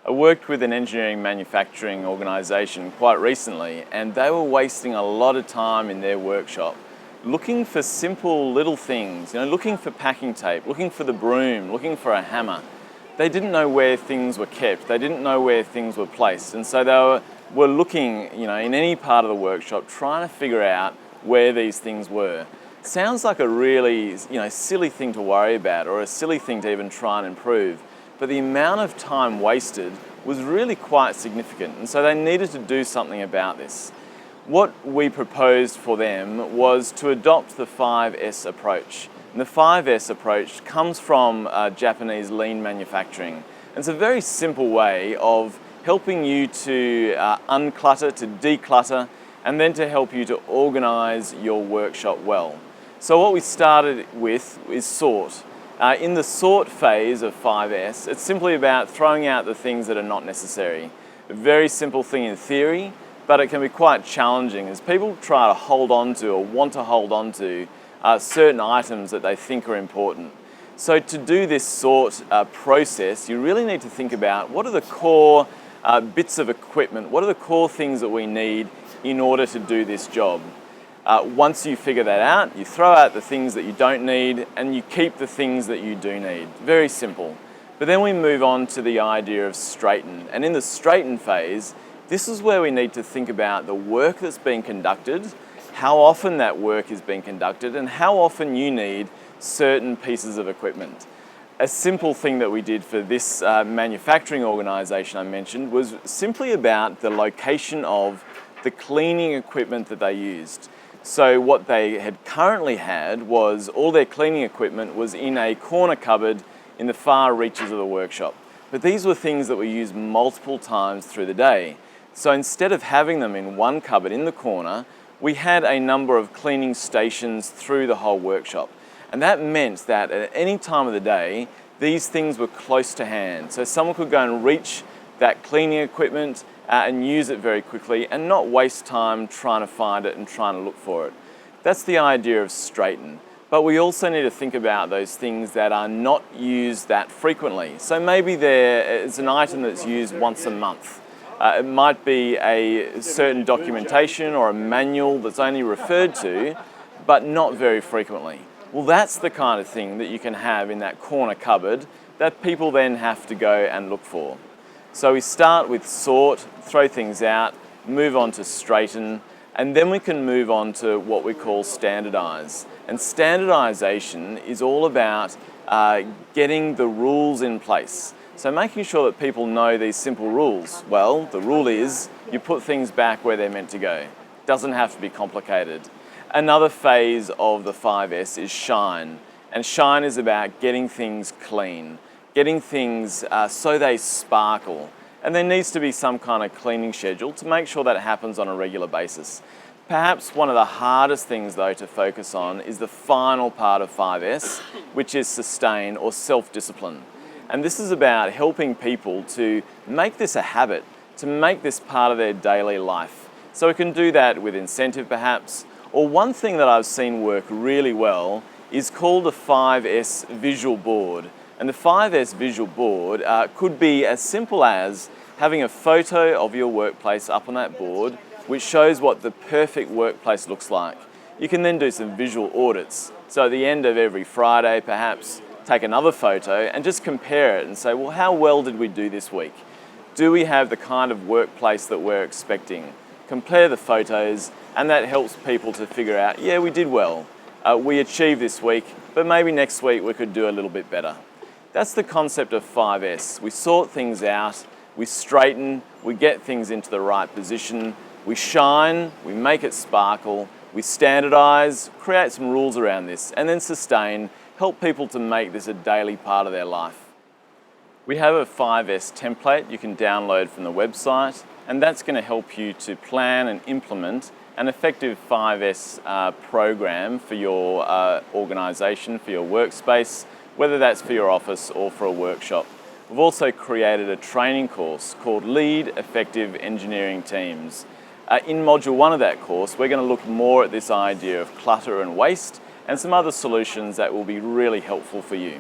I worked with an engineering manufacturing organisation quite recently, and they were wasting a lot of time in their workshop looking for simple little things, looking for packing tape, looking for the broom, looking for a hammer. They didn't know where things were kept, they didn't know where things were placed, and so they were looking, in any part of the workshop, trying to figure out where these things were. Sounds like a really, silly thing to worry about, or a silly thing to even try and improve. But the amount of time wasted was really quite significant, and so they needed to do something about this. What we proposed for them was to adopt the 5S approach. And the 5S approach comes from Japanese lean manufacturing. And it's a very simple way of helping you to unclutter, to declutter, and then to help you to organise your workshop well. So what we started with is sort. In the sort phase of 5S, it's simply about throwing out the things that are not necessary. A very simple thing in theory, but it can be quite challenging as people try to hold on to or want to hold on to certain items that they think are important. So to do this sort process, you really need to think about what are the core bits of equipment, what are the core things that we need in order to do this job. Once you figure that out, you throw out the things that you don't need and you keep the things that you do need. Very simple. But then we move on to the idea of straighten. And in the straighten phase, this is where we need to think about the work that's being conducted, how often that work is being conducted, and how often you need certain pieces of equipment. A simple thing that we did for this manufacturing organisation I mentioned was simply about the location of the cleaning equipment that they used. So what they had currently had was all their cleaning equipment was in a corner cupboard in the far reaches of the workshop. But these were things that were used multiple times through the day. So instead of having them in one cupboard in the corner, we had a number of cleaning stations through the whole workshop. And that meant that at any time of the day, these things were close to hand. So someone could go and reach that cleaning equipment and use it very quickly and not waste time trying to find it and trying to look for it. That's the idea of straighten. But we also need to think about those things that are not used that frequently. So maybe there is an item that's used once a month. It might be a certain documentation or a manual that's only referred to, but not very frequently. Well, that's the kind of thing that you can have in that corner cupboard that people then have to go and look for. So we start with sort, throw things out, move on to straighten, and then we can move on to what we call standardise. And standardisation is all about getting the rules in place. So making sure that people know these simple rules. Well, the rule is you put things back where they're meant to go. Doesn't have to be complicated. Another phase of the 5S is shine. And shine is about getting things clean, getting things so they sparkle. And there needs to be some kind of cleaning schedule to make sure that it happens on a regular basis. Perhaps one of the hardest things though to focus on is the final part of 5S, which is sustain or self-discipline. And this is about helping people to make this a habit, to make this part of their daily life. So we can do that with incentive perhaps, or one thing that I've seen work really well is called a 5S visual board. And the 5S visual board could be as simple as having a photo of your workplace up on that board, which shows what the perfect workplace looks like. You can then do some visual audits. So at the end of every Friday, perhaps, take another photo and just compare it and say, well, how well did we do this week? Do we have the kind of workplace that we're expecting? Compare the photos, and that helps people to figure out, yeah, we did well. We achieved this week, but maybe next week we could do a little bit better. That's the concept of 5S. We sort things out, we straighten, we get things into the right position, we shine, we make it sparkle, we standardise, create some rules around this, and then sustain, help people to make this a daily part of their life. We have a 5S template you can download from the website, and that's going to help you to plan and implement an effective 5S program for your organisation, for your workspace, whether that's for your office or for a workshop. We've also created a training course called Lead Effective Engineering Teams. In Module 1 of that course, we're going to look more at this idea of clutter and waste and some other solutions that will be really helpful for you.